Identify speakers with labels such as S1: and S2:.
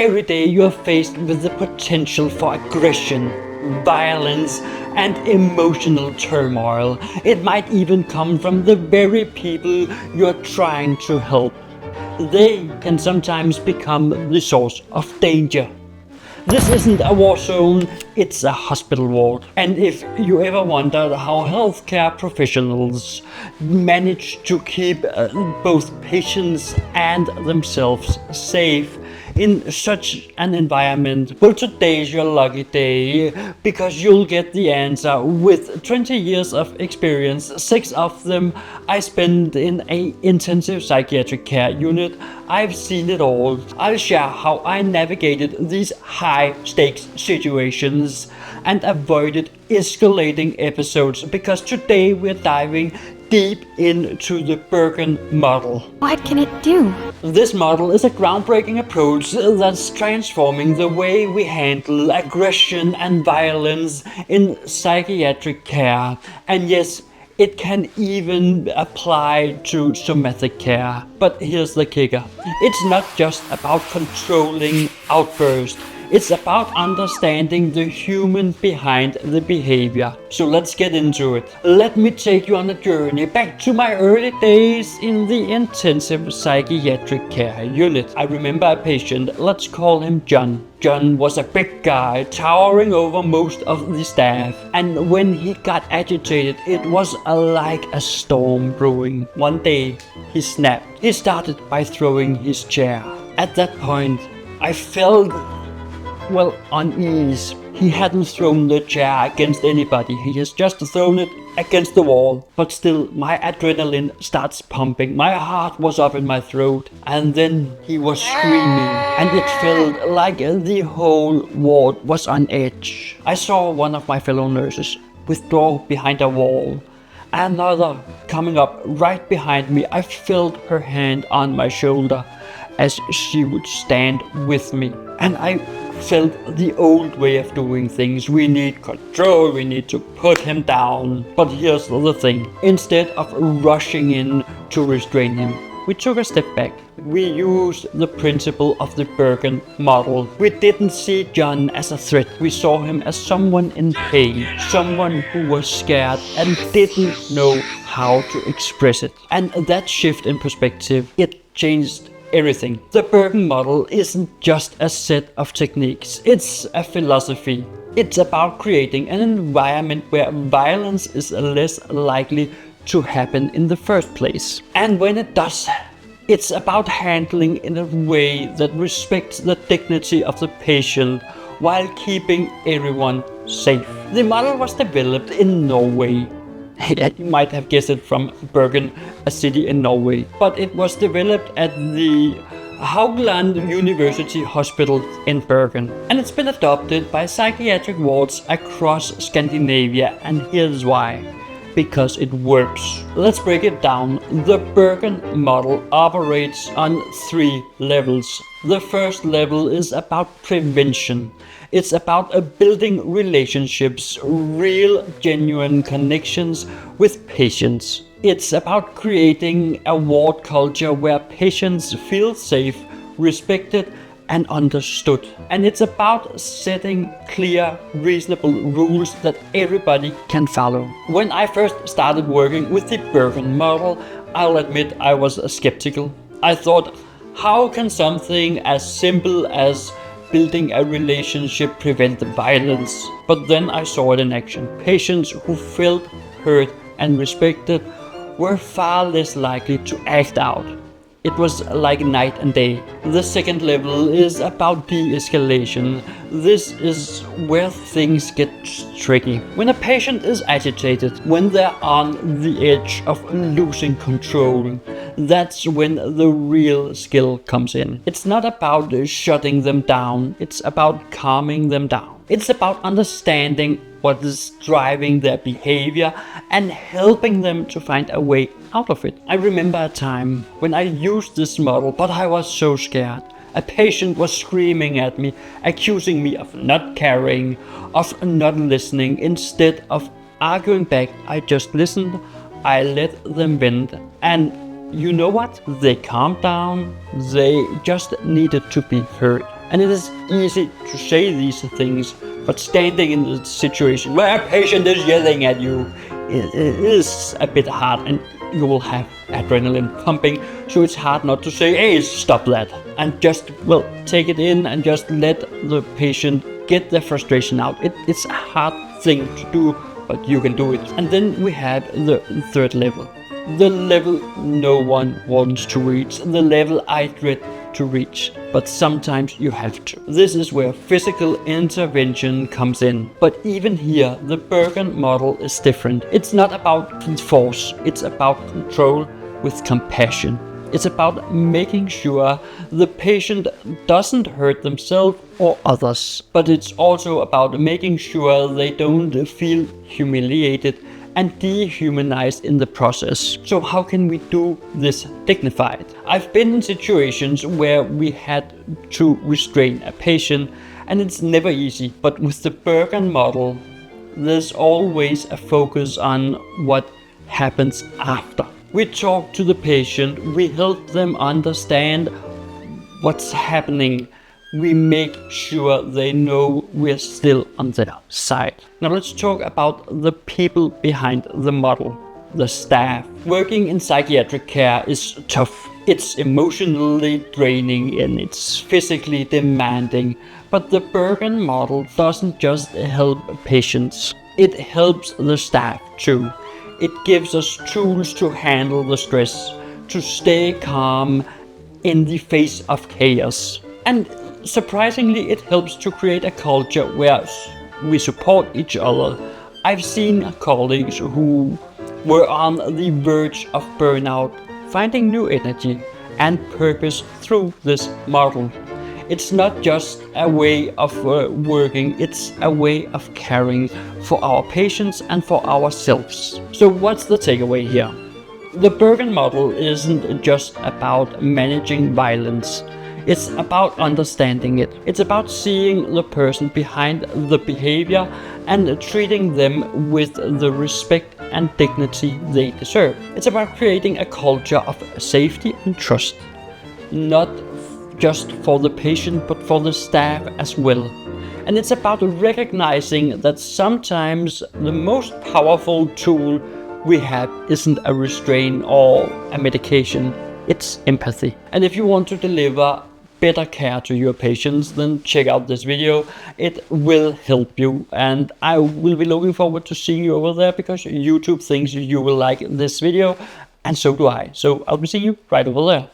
S1: Every day you are faced with the potential for aggression, violence, and emotional turmoil. It might even come from the very people you're trying to help. They can sometimes become the source of danger. This isn't a war zone, it's a hospital ward. And if you ever wondered how healthcare professionals manage to keep both patients and themselves safe in such an environment, well, today's your lucky day, because you'll get the answer. With 20 years of experience, 6 of them I spent in an intensive psychiatric care unit. I've seen it all. I'll share how I navigated these high-stakes situations and avoided escalating episodes, because today we're diving deep into the Bergen Model.
S2: What can it do?
S1: This model is a groundbreaking approach that's transforming the way we handle aggression and violence in psychiatric care. And yes, it can even apply to somatic care. But here's the kicker. It's not just about controlling outbursts. It's about understanding the human behind the behavior. So let's get into it. Let me take you on a journey back to my early days in the intensive psychiatric care unit. I remember a patient, let's call him John. John was a big guy, towering over most of the staff. And when he got agitated, it was like a storm brewing. One day, he snapped. He started by throwing his chair. At that point, I felt unease. He hadn't thrown the chair against anybody, he has just thrown it against the wall. But still, my adrenaline starts pumping, my heart was up in my throat, and then he was screaming, and it felt like the whole ward was on edge. I saw one of my fellow nurses withdraw behind a wall, another coming up right behind me. I felt her hand on my shoulder as she would stand with me, and I felt the old way of doing things. We need control, we need to put him down. But here's the thing. Instead of rushing in to restrain him, we took a step back. We used the principle of the Bergen Model. We didn't see John as a threat. We saw him as someone in pain, someone who was scared and didn't know how to express it. And that shift in perspective, it changed everything. The Bergen Model isn't just a set of techniques, it's a philosophy. It's about creating an environment where violence is less likely to happen in the first place. And when it does, it's about handling in a way that respects the dignity of the patient while keeping everyone safe. The model was developed in Norway. You might have guessed it from Bergen, a city in Norway. But it was developed at the Haugland University Hospital in Bergen. And it's been adopted by psychiatric wards across Scandinavia. And here's why. Because it works. Let's break it down. The Bergen Model operates on 3 levels. The first level is about prevention. It's about building relationships, real, genuine connections with patients. It's about creating a ward culture where patients feel safe, respected, and understood. And it's about setting clear, reasonable rules that everybody can follow. When I first started working with the Bergen Model, I'll admit I was skeptical. I thought, how can something as simple as building a relationship prevent violence? But then I saw it in action. Patients who felt heard and respected were far less likely to act out. It was like night and day. The second level is about de-escalation. This is where things get tricky. When a patient is agitated, when they're on the edge of losing control, that's when the real skill comes in. It's not about shutting them down, it's about calming them down. It's about understanding what is driving their behavior and helping them to find a way out of it. I remember a time when I used this model, but I was so scared. A patient was screaming at me, accusing me of not caring, of not listening. Instead of arguing back, I just listened. I let them vent, and you know what? They calmed down. They just needed to be heard. And it is easy to say these things, but standing in the situation where a patient is yelling at you, it is a bit hard, and you will have adrenaline pumping, so it's hard not to say, hey, stop that, and just, well, take it in and just let the patient get their frustration out. It's a hard thing to do, but you can do it. And then we have the third level. The level no one wants to reach, the level I dread to reach, but sometimes you have to. This is where physical intervention comes in. But even here, the Bergen model is different. It's not about force, it's about control with compassion. It's about making sure the patient doesn't hurt themselves or others, but it's also about making sure they don't feel humiliated and dehumanized in the process. So how can we do this dignified? I've been in situations where we had to restrain a patient, and it's never easy, but with the Bergen model, there's always a focus on what happens after. We talk to the patient, we help them understand what's happening. We make sure they know we're still on their side. Now let's talk about the people behind the model, the staff. Working in psychiatric care is tough. It's emotionally draining and it's physically demanding. But the Bergen model doesn't just help patients, it helps the staff too. It gives us tools to handle the stress, to stay calm in the face of chaos. And surprisingly, it helps to create a culture where we support each other. I've seen colleagues who were on the verge of burnout finding new energy and purpose through this model. It's not just a way of working, it's a way of caring for our patients and for ourselves. So what's the takeaway here? The Bergen model isn't just about managing violence. It's about understanding it. It's about seeing the person behind the behavior and treating them with the respect and dignity they deserve. It's about creating a culture of safety and trust, not just for the patient but for the staff as well. And it's about recognizing that sometimes the most powerful tool we have isn't a restraint or a medication, it's empathy. And if you want to deliver better care to your patients, then check out this video. It will help you, and I will be looking forward to seeing you over there because YouTube thinks you will like this video, and so do I. So I'll be seeing you right over there.